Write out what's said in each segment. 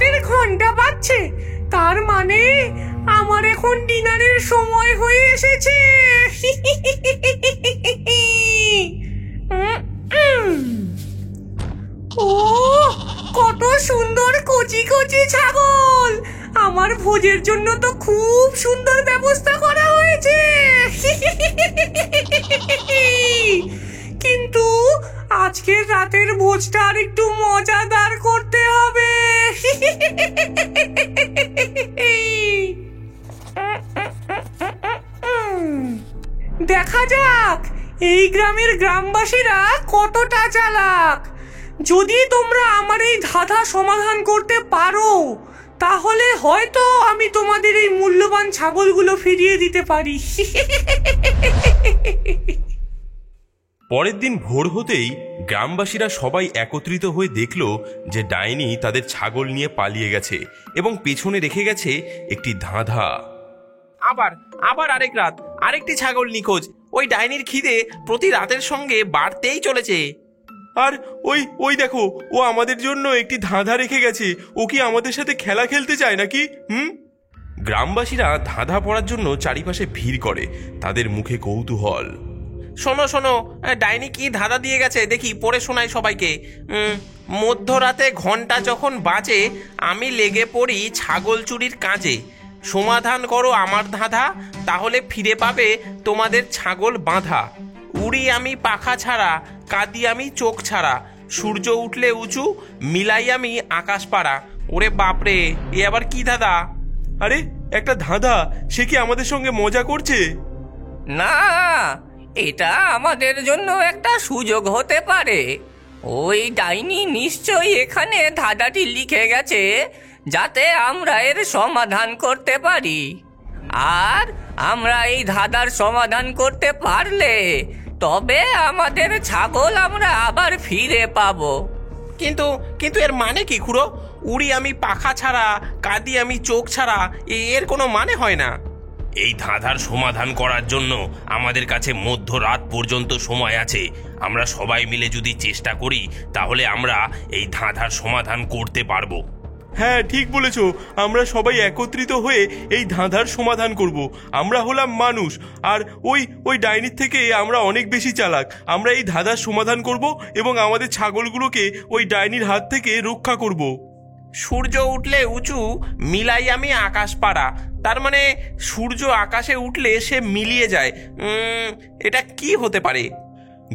রাতের ঘন্টা বাজছে, তার মানে আমার এখন ডিনারের সময় হয়ে এসেছে। ও কত সুন্দর কচি কচি ছাগল! আমার ভোজের জন্য তো খুব সুন্দর ব্যবস্থা করা হয়েছে। কিন্তু আজকের রাতের ভোজটা আর একটু মজাদার করতে হবে। দেখা যাক এই গ্রামের গ্রামবাসীরা কতটা চালাক। যদি তোমরা আমার এই ধাঁধা সমাধান করতে পারো, তাহলে হয়তো আমি তোমাদের এই মূল্যবান ছাগলগুলো ফিরিয়ে দিতে পারি। পরের দিন ভোর হতেই গ্রামবাসীরা সবাই একত্রিত হয়ে দেখল যে ডাইনি তাদের ছাগল নিয়ে পালিয়ে গেছে এবং পেছনে রেখে গেছে একটি ধাঁধা। আবার আবার আরেক রাত, আরেকটি ছাগল নিখোঁজ। ওই ডাইনির খিদে প্রতি রাতের সঙ্গে বাড়তেই চলেছে। আর ওই ওই দেখো, ও আমাদের জন্য একটি ধাঁধা রেখে গেছে। ও কি আমাদের সাথে খেলা খেলতে চায় নাকি? গ্রামবাসীরা ধাঁধা পড়ার জন্য চারিপাশে ভিড় করে, তাদের মুখে কৌতূহল। শোনো শোনো, ডাইনি কি ধাঁধা দিয়ে গেছে দেখি, পড়ে শোনাই সবাইকে। মধ্যরাতে ঘন্টা যখন বাজে, আমি লেগে পড়ি ছাগল চুরির কাজে। সমাধান করো আমার ধাঁধা, তাহলে ফিরে পাবে তোমাদের ছাগল বাঁধা। উড়ি আমি পাখা ছাড়া, কাঁদি আমি চোখ ছাড়া, সূর্য উঠলে উঁচু, মিলাই আমি আকাশ পাড়া। ওরে বাপরে, এ আবার কি ধাঁধা? আরে একটা ধাঁধা, সে কি আমাদের সঙ্গে মজা করছে? না, এটা আমাদের জন্য একটা সুযোগ হতে পারে। ওই ডাইনি নিশ্চয়ই এখানে ধাঁধাটি লিখে গেছে, যাতে আমরা এর সমাধান করতে পারি। আর আমরা এই ধাঁধার সমাধান করতে পারলে তবে আমাদের ছাগল আমরা আবার ফিরে পাবো। কিন্তু কিন্তু এর মানে কি খুড়ো? উড়ি আমি পাখা ছাড়া, কাঁদি আমি চোখ ছাড়া, এর কোনো মানে হয় না। এই ধাঁধার সমাধান করার জন্য আমাদের কাছে মধ্যরাত পর্যন্ত সময় আছে। আমরা সবাই মিলে যদি চেষ্টা করি, তাহলে আমরা এই ধাঁধার সমাধান করতে পারবো। হ্যাঁ, ঠিক বলেছ। আমরা সবাই একত্রিত হয়ে এই ধাঁধার সমাধান করব। আমরা হলাম মানুষ, আর ওই ডাইনির থেকে আমরা অনেক বেশি চালাক। আমরা এই ধাঁধার সমাধান করব এবং আমাদের ছাগলগুলোকে ওই ডাইনির হাত থেকে রক্ষা করব। সূর্য উঠলে উঁচু, মিলাই আমি আকাশ পাড়া। তার মানে সূর্য আকাশে উঠলে সে মিলিয়ে যায়। এটা কি হতে পারে?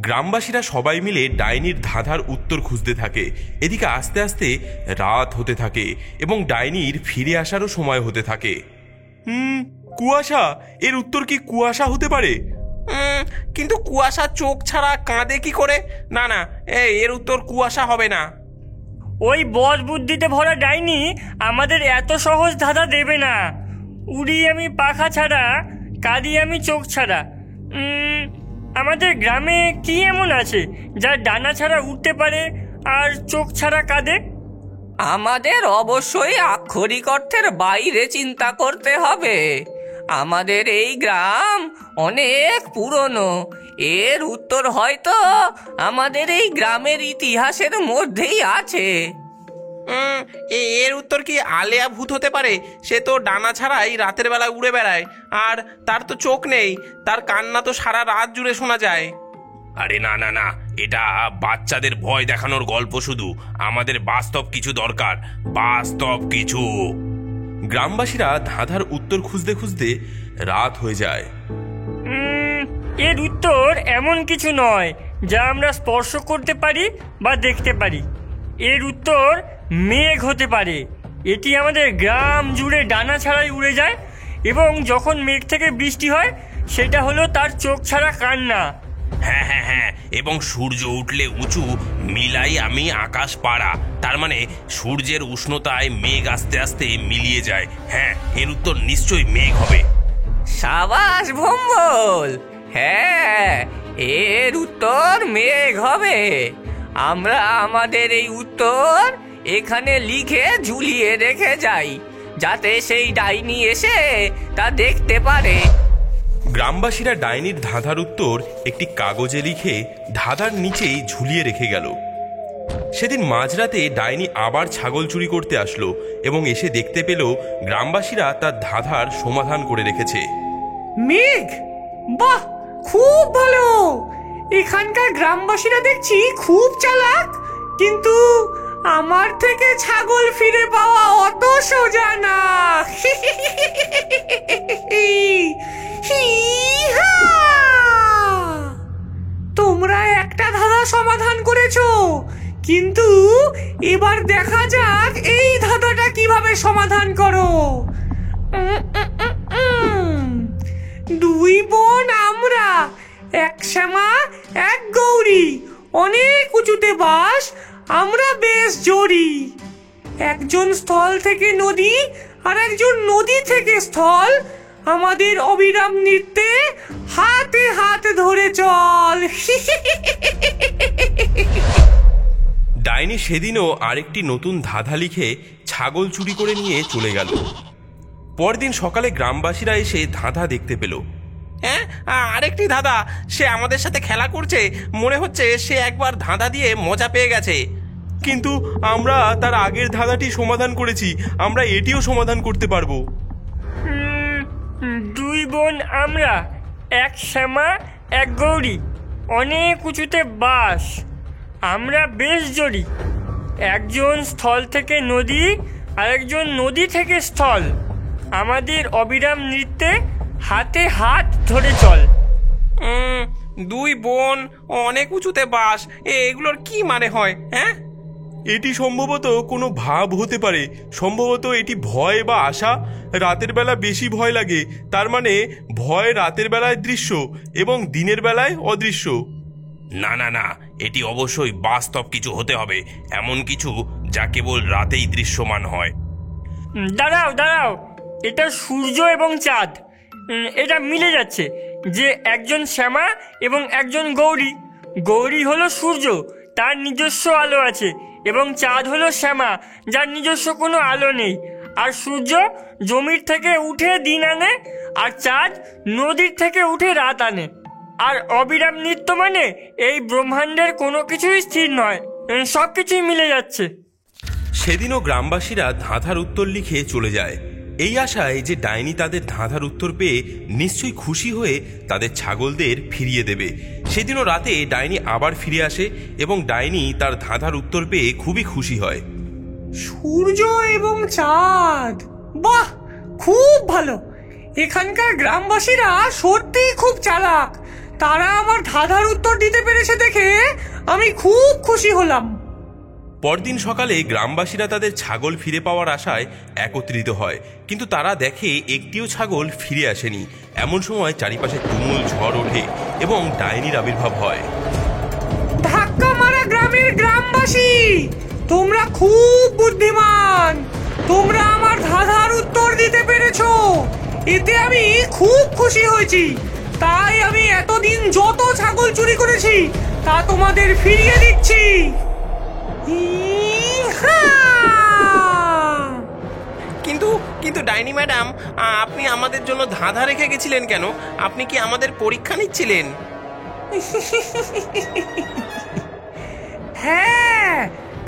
গ্রামবাসীরা সবাই মিলে ডাইনির ধাঁধার উত্তর খুঁজতে থাকে। এদিকে আস্তে আস্তে রাত হতে থাকে এবং ডাইনির ফিরে আসারও সময় হতে থাকে। কুয়াশা, এর উত্তর কি কুয়াশা হতে পারে? কিন্তু কুয়াশা চোখ ছাড়া কাঁদে কি করে? না না, এর উত্তর কুয়াশা হবে না। ওই বদ বুদ্ধিতে ভরা ডাইনি আমাদের এত সহজ ধাঁধা দেবে না। উড়ি আমি পাখা ছাড়া, কাঁদি আমি চোখ ছাড়া। আমাদের গ্রামে কি এমন আছে যা ডানা ছাড়া উঠতে পারে আর চোখ ছাড়া কাঁদে? আমাদের অবশ্যই আক্ষরিক অর্থের বাইরে চিন্তা করতে হবে। আমাদের এই গ্রাম অনেক পুরনো। এর উত্তর হয়তো আমাদের এই গ্রামের ইতিহাসের মধ্যেই আছে। এর উত্তর কি আলেয়া ভূত হতে পারে? সে তো ডানা ছাড়াই রাতের বেলা উড়ে বেড়ায়, আর তার তো চোখ নেই। তার কান্না তো সারা রাত জুড়ে শোনা যায়। আরে না না না, এটা বাচ্চাদের ভয় দেখানোর গল্প শুধু। আমাদের বাস্তব কিছু দরকার, বাস্তব কিছু। গ্রামবাসীরা ধাঁধার উত্তর খুঁজতে খুঁজতে রাত হয়ে যায়। এর উত্তর এমন কিছু নয় যা আমরা স্পর্শ করতে পারি বা দেখতে পারি। এর উত্তর মেঘ হতে পারে। এটি আমাদের গ্রাম জুড়ে ডানা ছাড়াই উড়ে যায়, এবং যখন মেঘ থেকে বৃষ্টি হয় সেটা হলো তার চোখ ছাড়া কান্না। হ্যাঁ হ্যাঁ হ্যাঁ, এবং সূর্য উঠলে উঁচু, মিলাই আমি আকাশ পাড়া। তার মানে সূর্যের উষ্ণতায় মেঘ আস্তে আস্তে মিলিয়ে যায়। হ্যাঁ, এর উত্তর নিশ্চয়ই মেঘ হবে। সাবাস ভম্বল, হ্যাঁ, এর উত্তর মেঘ হবে। আমরা আমাদের এই উত্তর এখানে লিখে ঝুলিয়ে রেখে যাই, যাতে সেই ডাইনি এসে তা দেখতে পারে। গ্রামবাসীরা ডাইনির ধাঁধার উত্তর একটি কাগজে লিখে ধাঁধার নিচেই ঝুলিয়ে রেখে গেল। সেদিন মাঝরাতে ডাইনি আবার ছাগল চুরি করতে আসলো এবং এসে দেখতে পেল গ্রামবাসীরা তার ধাঁধার সমাধান করে রেখেছে। মেঘ, বাহ, খুব ভালো। এখানকার গ্রামবাসীরা দেখছি খুব চালাক, কিন্তু আমার থেকে ছাগল ফিরে পাওয়া অত সোজা না। তোমরা একটা ধাঁধা সমাধান করেছো, কিন্তু এবার দেখা যাক এই ধাঁধাটা কিভাবে সমাধান করো। দুই বোন আমরা, এক শ্যামা এক গৌরী, অনেক উঁচুতে বাস, আমরা বেশ জড়ি। একজন স্থল থেকে নদী আর একজন নদী থেকে স্থল, আমাদের অবিরাম নৃত্যে হাতে হাত ধরে চল। ডাইনি সেদিনও আরেকটি নতুন ধাঁধা লিখে ছাগল চুরি করে নিয়ে চলে গেল। পরদিন সকালে গ্রামবাসীরা এসে ধাঁধা দেখতে পেল। হ্যাঁ, আরেকটি ধাঁধা। সে আমাদের সাথে খেলা করছে, মনে হচ্ছে সে একবার ধাঁধা দিয়ে মজা পেয়ে গেছে। কিন্তু আমরা তার আগের ধাঁধাটি সমাধান করেছি, আমরা এটিও সমাধান করতে পারবো। দুই বোন আমরা, এক শ্যামা এক গৌরী, অনেক উঁচুতে বাস, আমরা বেশ জড়ি। একজন স্থল থেকে নদী আর একজন নদী থেকে স্থল, আমাদের অবিরাম নৃত্যে হাতে হাত ধরে চল। দুই বোন অনেক উঁচুতে বাস, এগুলোর কি মানে হয়? হ্যাঁ, এটি সম্ভবত কোনো ভাব হতে পারে, সম্ভবত এটি ভয় বা আশা। রাতের বেলা বেশি ভয় লাগে, তার মানে ভয় রাতের বেলায় দৃশ্য এবং দিনের বেলায় অদৃশ্য। না না না, এটি অবশ্যই বাস্তব কিছু হতে হবে, এমন কিছু যা কেবল রাতেই দৃশ্যমান হয়। দাঁড়াও দাঁড়াও, এটা সূর্য এবং চাঁদ, এটা মিলে যাচ্ছে যে একজন শ্যামা এবং একজন গৌরী। গৌরী হলো সূর্য, তার নিজস্ব আলো আছে, এবং চাঁদ হলো শ্যামা, যার নিজস্ব কোনো আলো নেই। আর সূর্য জমির থেকে উঠে দিন আনে, আর চাঁদ নদীর থেকে উঠে রাত আনে। আর অবিরাম নৃত্য মানে এই ব্রহ্মাণ্ডের কোনো কিছুই স্থির নয়, সব কিছুই মিলে যাচ্ছে। সেদিনও গ্রামবাসীরা ধাঁধার উত্তর লিখে চলে যায়, এই আশায় যে ডাইনি তাদের ধাঁধার উত্তর পেয়ে নিশ্চয়ই খুশি হয়ে তাদের ছাগলদের ফিরিয়ে দেবে। সেদিনও রাতে ডাইনি আবার ফিরে আসে এবং ডাইনি তার ধাঁধার উত্তর পেয়ে খুবই খুশি হয়। সূর্য এবং চাঁদ, বাহ, খুব ভালো। এখানকার গ্রামবাসীরা সত্যিই খুব চালাক, তারা আমার ধাঁধার উত্তর দিতে পেরেছে দেখে আমি খুব খুশি হলাম। পরদিন সকালে গ্রামবাসীরা তাদের ছাগল ফিরে পাওয়ার আশায় একত্রিত হয়, কিন্তু তারা দেখে একটিও ছাগল ফিরে আসেনি। এমন সময় চারিপাশে তুমুল ঝড় ওঠে এবং ডাইনির আবির্ভাব হয়। ধাক্কা মারা গ্রামের গ্রামবাসী, তোমরা খুব বুদ্ধিমান, তোমরা আমার ধাঁধার উত্তর দিতে পেরেছো, এতে আমি খুব খুশি হয়েছি। তাই আমি এতদিন যত ছাগল চুরি করেছি তা তোমাদের ফিরিয়ে দিচ্ছি। কিন্তু কিন্তু ডাইনি ম্যাডাম, আপনি আমাদের জন্য ধাঁধা রেখে গেছিলেন কেন? আপনি কি আমাদের পরীক্ষা নিচ্ছিলেন? হ্যাঁ,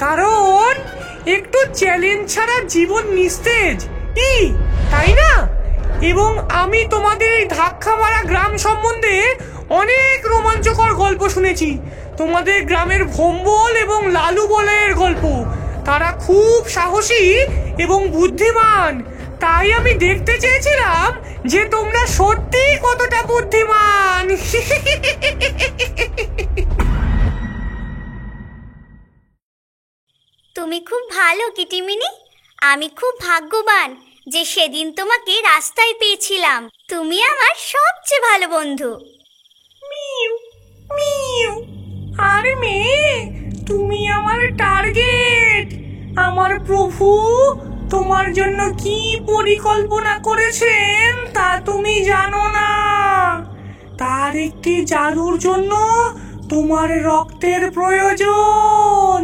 কারণ একটু চ্যালেঞ্জ ছাড়া জীবন নিস্তেজ, কি তাই না? এবং আমি তোমাদের এই ধাক্কা মারা গ্রাম সম্বন্ধে অনেক রোমাঞ্চকর গল্প শুনেছি। তোমাদের গ্রামের ভোম্বল এবং লালু বলয়ের গল্প, তারা খুব সাহসী এবং বুদ্ধিমান। তাই আমি দেখতে চেয়েছিলাম যে তোমরা সত্যি কতটা বুদ্ধিমান। তুমি খুব ভালো কিটিমিনি, আমি খুব ভাগ্যবান যে সেদিন তোমাকে রাস্তায় পেয়েছিলাম। তুমি আমার সবচেয়ে ভালো বন্ধু। Mu mu. আরে মেয়ে, তুমি আমার টার্গেট। আমার প্রভু তোমার জন্য কি পরিকল্পনা করেছেন তা তুমি জানো না। তার একটি জাদুর জন্য তোমার রক্তের প্রয়োজন,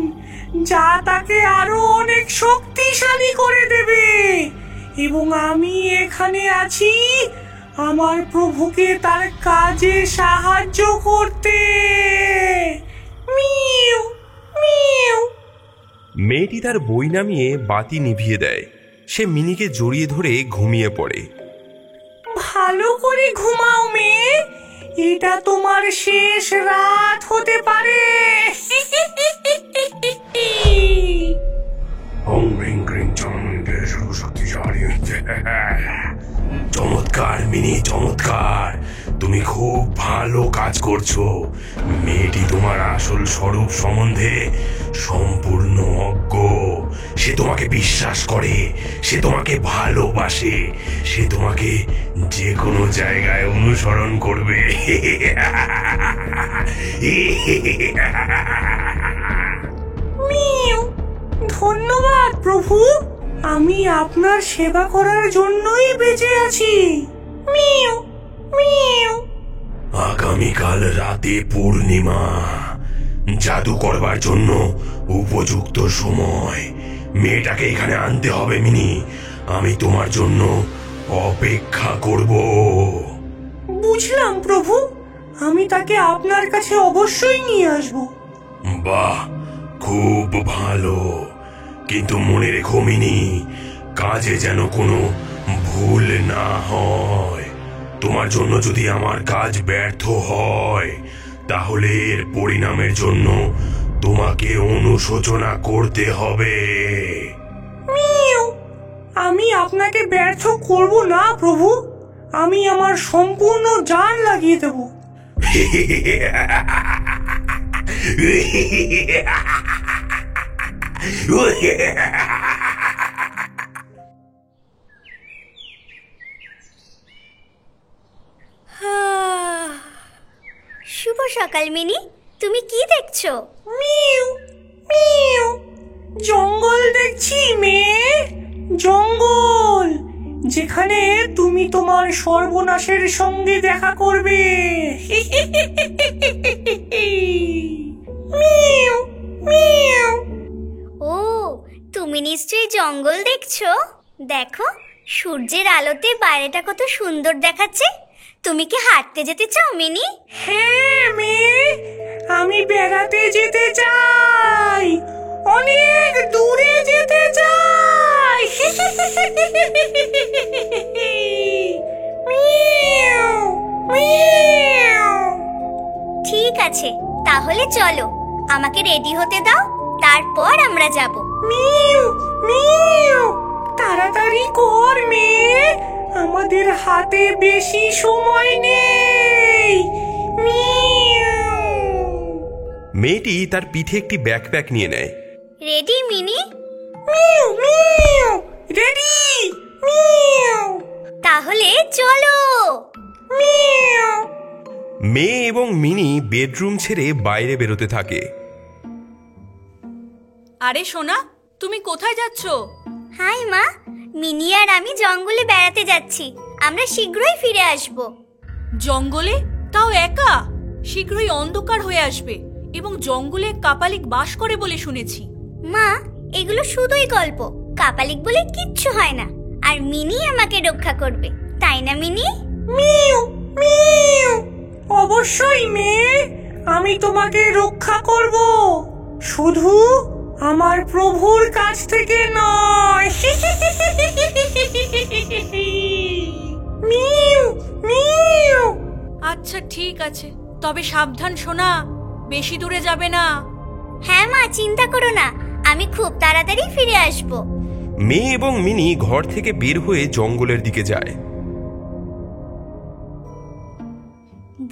যা তাকে আরো অনেক শক্তিশালী করে দেবে। এবং আমি এখানে আছি আমার প্রভুকে তার কাজে সাহায্য করতে। মিউ মিউ মেয়েটি তার বই নামিয়ে বাতি নিভিয়ে দেয়। সে মিনিকে জড়িয়ে ধরে ঘুমিয়ে পড়ে। ভালো করে ঘুমাও মেয়ে, এটা তোমার শেষ রাত হতে পারে। চমৎকার মিনি, চমৎকার। তুমি খুব ভালো কাজ করছো। মেয়েটি তোমার আসল স্বরূপ সম্বন্ধে সম্পূর্ণ অজ্ঞ। সে তোমাকে বিশ্বাস করে, সে তোমাকে ভালোবাসে, সে তোমাকে যে কোনো জায়গায় অনুসরণ করবে। মিউ, ধন্যবাদ প্রভু, আমি আপনার সেবা করার জন্যই বেঁচে আছি। Mu mu. আগামীকাল রাতে পূর্ণিমা, জাদু করবার জন্য উপযুক্ত সময়। মেয়েটাকে এখানে আনতে হবে মিনি, আমি তোমার জন্য অপেক্ষা করব। বুঝলাম প্রভু, আমি তাকে আপনার কাছে অবশ্যই নিয়ে আসব। বাহ, খুব ভালো। কিন্তু মনে রেখো মিনি, কাজে যেন কোনো ভুল না হয়। তোমার জন্য যদি আমার কাজ ব্যর্থ হয়, তাহলে এর পরিণামের জন্য তোমাকে অনুশোচনা করতে হবে। মিউ, আমি আপনাকে ব্যর্থ করব না প্রভু, আমি আমার সম্পূর্ণ জান লাগিয়ে দেব। শুভ সকাল মিনি, তুমি কি দেখছো? Mu mu. জঙ্গল দেখছি মেয়ে, জঙ্গল, যেখানে তুমি তোমার সর্বনাশের সঙ্গে দেখা করবে। Mu mu. ও, তুমি নিশ্চয়ই জঙ্গল দেখছো। দেখো, সূর্যের আলোতে বাইরেটা কত সুন্দর দেখাচ্ছে। তুমি কি হাঁটতে যেতে চাও মিনি? হ্যাঁ মেয়ে, আমি বেড়াতে যেতে চাই, অনেক দূরে যেতে চাই। Mu mu. ঠিক আছে, তাহলে চলো, আমাকে রেডি হতে দাও, তারপর আমরা যাব। মিউ মিউ, তাড়াতাড়ি কর মেয়ে, আমাদের হাতে বেশি সময় নেই। মিউ। মেয়েটি তার পিঠে একটি ব্যাকপ্যাক নিয়ে নেয়। Ready mini? Mu mu. Ready. Mu. তাহলে চলো। মিউ। মেয়ে এবং মিনি বেডরুম ছেড়ে বাইরে বেরোতে থাকে। আরে সোনা, তুমি কোথায় যাচ্ছ? হাই মা, মিনি আর আমি জঙ্গলে বেড়াতে যাচ্ছি, আমরা শীঘ্রই ফিরে আসব। জঙ্গলে? তাও একা? শীঘ্রই অন্ধকার হয়ে আসবে এবং জঙ্গলে কাপালিক বাস করে বলে শুনেছি। মা, এগুলো শুধুই গল্প, কাপালিক বলে কিচ্ছু হয় না, আর মিনি আমাকে রক্ষা করবে, তাই না মিনি? Mu mu. অবশ্যই মেয়ে, আমি তোমাকে রক্ষা করব, শুধু আমার প্রভুর কাছ থেকে নয়। Mu mu. আচ্ছা ঠিক আছে, তবে সাবধান সোনা, বেশি দূরে যাবে না। হ্যাঁ মা, চিন্তা করো না, আমি খুব তাড়াতাড়ি ফিরে আসব। মেয়ে এবং মিনি ঘর থেকে বের হয়ে জঙ্গলের দিকে যায়।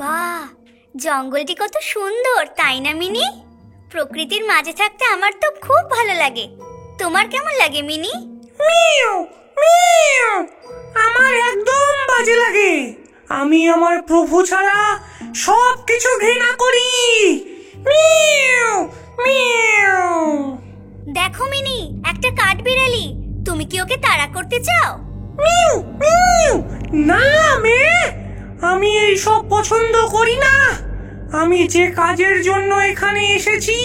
বাহ, জঙ্গলটি কত সুন্দর, তাই না মিনি? প্রকৃতির মাঝে থাকতে আমার তো খুব ভালো লাগে। তোমার কেমন লাগে মিনি? Mu mu. আমার একদম বাজে লাগে, আমি আমার প্রভু ছাড়া সব কিছু ঘৃণা করি। Mu mu. দেখো মিনি, একটা কাঠবিড়ালি, তুমি কি ওকে তাড়া করতে চাও? Mu mu. না মেয়ে, আমি এই সব পছন্দ করি না। আমি যে কাজের জন্য এখানে এসেছি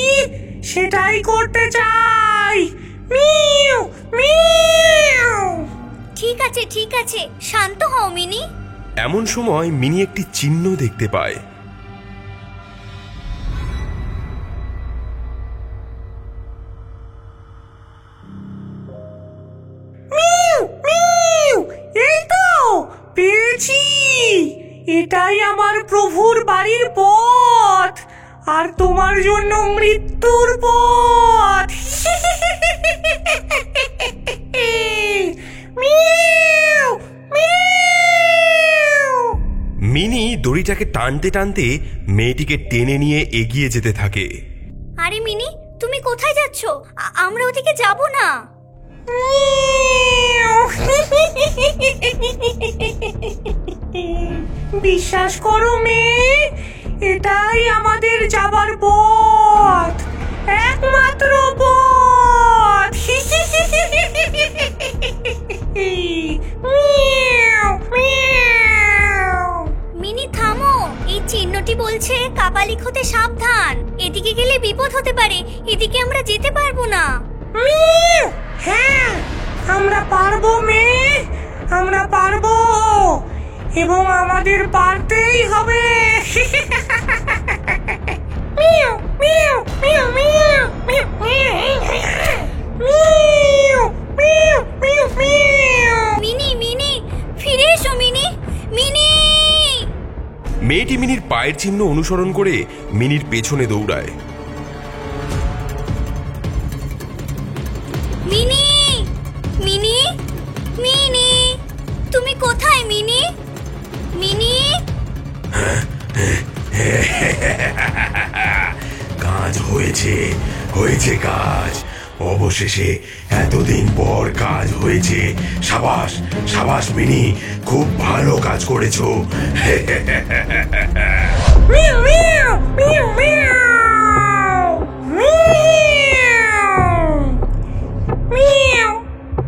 সেটাই করতে চাই। Mu mu. ঠিক আছে ঠিক আছে, শান্ত হও মিনি। এমন সময় মিনি একটি চিহ্ন দেখতে পায়। পেয়েছি, এটাই আমার প্রভুর বাড়ির পথ, আর তোমার জন্য মৃত্যুর পথ। Miao, Miao. মিনি দড়িটাকে টানতে টানতে মেয়েটিকে টেনে নিয়ে এগিয়ে যেতে থাকে। আরে মিনি, তুমি কোথায় যাচ্ছ? আমরা ওদিকে যাব না। বিশ্বাস করো মেয়ে, এটাই আমাদের যাবার পথ, একমাত্র পথ। মিনি থামো, এই চিহ্নটি বলছে কাপালিক হতে সাবধান। এদিকে গেলে বিপদ হতে পারে, এদিকে আমরা যেতে পারবো না। হ্যাঁ, আমরা পারবো মেয়ে, আমরা পারবো, এবং আমাদের পারতেই হবে। মিনি, মিনি, ফিরে এসো মিনি, মিনি। মেয়েটি মিনির পায়ের চিহ্ন অনুসরণ করে মিনির পেছনে দৌড়ায়। মিনি, মিনি, মিনি, তুমি কোথায় মিনি? মিনি, কাজ হয়েছে, হয়েছে কাজ। অবশেষে এতদিন পর কাজ হয়েছে। সাবাস, সাবাস মিনি, খুব ভালো কাজ করেছো।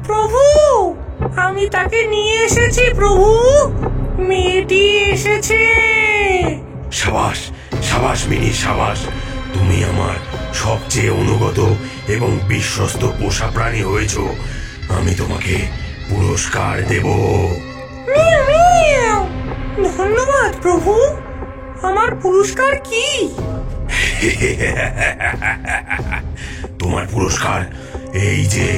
প্রভু, আমি তাকে নিয়ে এসেছি প্রভু, মেয়েটি এসেছে। সাবাস, সাবাস মিনি, সাবাস। তুমি আমার সবচেয়ে অনুগত এবং বিশ্বস্ত পোষা প্রাণী হয়েছ। আমি তোমাকে পুরস্কার দেব। ধন্যবাদ প্রভু, আমার পুরস্কার কি? তোমার পুরস্কার এই যে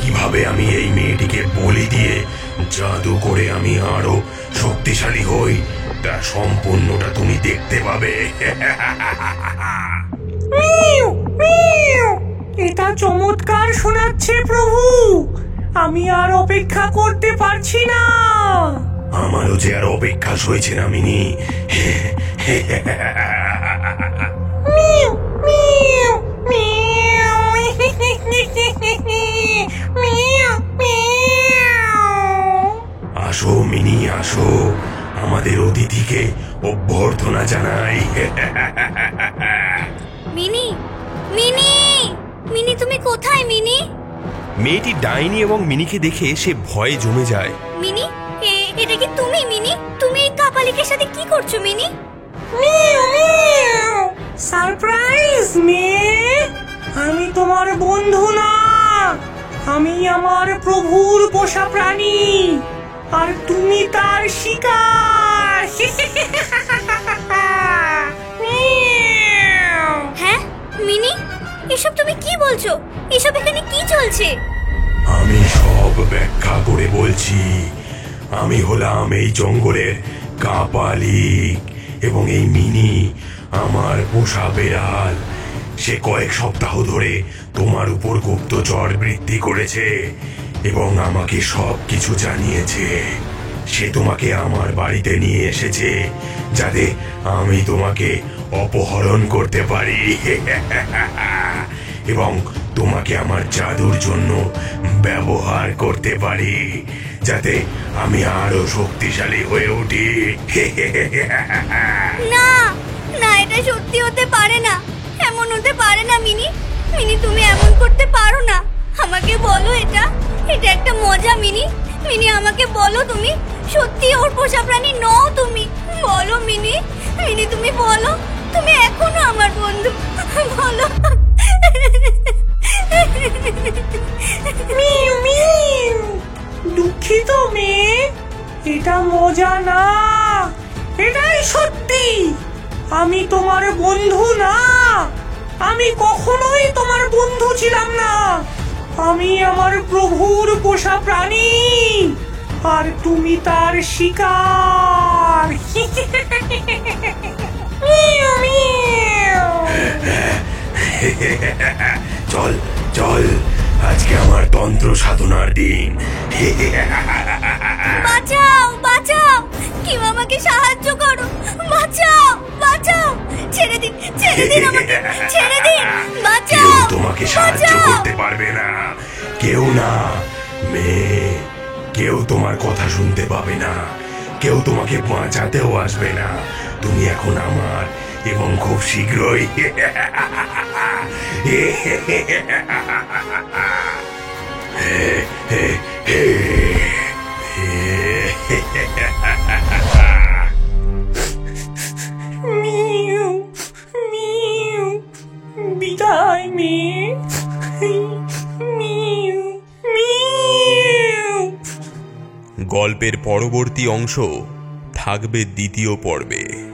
কিভাবে আমি এই মেয়েটিকে বলি দিয়ে জাদু করে আমি আরো শক্তিশালী হই, তার সম্পূর্ণটা তুমি দেখতে পাবে। এটা চমৎকার শোনাচ্ছে প্রভু, আমি আর অপেক্ষা করতে পারছি না। আমারও যে আর অপেক্ষা সইছে না মিনি। আসো মিনি, আসো, আমাদের অতিথিকে অভ্যর্থনা জানাই। মিনি, মিনি, মিনি, তুমি কোথায় মিনি? মেয়েটি ডাইনি এবং মিনিকে দেখে সে ভয়ে জমে যায়। মিনি, এটা কি তুমি মিনি? তুমি এই কাপালিকের সাথে কি করছো মিনি? সারপ্রাইজ মেয়ে, আমি তোমার বন্ধু না, আমি আমার প্রভুর পোষা প্রাণী, আর তুমি তার শিকার। হ্যাঁ মিনি, এসব তুমি কি বলছো? এসব এখানে কি চলছে? আমি সব ব্যাখ্যা করে বলছি। আমি হলাম এই জঙ্গলের কাপালিক, এবং এই মিনি আমার পোষা বেড়াল। সে কয়েক সপ্তাহ ধরে তোমার উপর গুপ্তচর বৃত্তি করেছে এবং আমাকে সব কিছু জানিয়েছে। সে তোমাকে আমার বাড়িতে নিয়ে এসেছে যাতে আমি তোমাকে অপহরণ করতে পারি এবং তোমাকে আমার জাদুর জন্য ব্যবহার করতে পারি, যাতে আমি আরো শক্তিশালী হয়ে উঠি। না না, এটা সত্যি হতে পারে না, এমন হতে পারে না মিনি। মিনি, তুমি এমন করতে পারো না। আমাকে বলো, এটা একটা মজা মিনি। মিনি, আমাকে বলো, তুমি সত্যি ওর পোষা প্রাণী নও? তুমি বলো মিনি, মিনি, তুমি বলো, তুমি এখনো আমার বন্ধু, বলো। দুঃখিত মেয়ে, এটা মজা না, এটাই সত্যি। আমি তোমার বন্ধু না, আমি কখনোই তোমার বন্ধু ছিলাম না। আমি আমার প্রভুর পোষা প্রাণী, আর তুমি তার শিকার। Mu, mu. চল চল, আজকে আমার তন্ত্র সাধনার দিন। বাঁচাও বাঁচাও, কেউ আমাকে সাহায্য করো, বাঁচাও বাঁচাও, ছেড়ে দিন আমাকে, ছেড়ে দিন, কেউ বাঁচাও। তোমাকে সাহায্য বাঁচাও। করতে পারবে না, কেউ না। মেয়ে, কেউ তোমার কথা শুনতে পাবে না, কেউ তোমাকে বাঁচাতেও আসবে না। তুমি এখন আমার, এবং খুব শীঘ্রই। মিউ, মিউ, বিদায় মেয়ে। Mu, mu. গল্পের পরবর্তী অংশ থাকবে দ্বিতীয় পর্বে।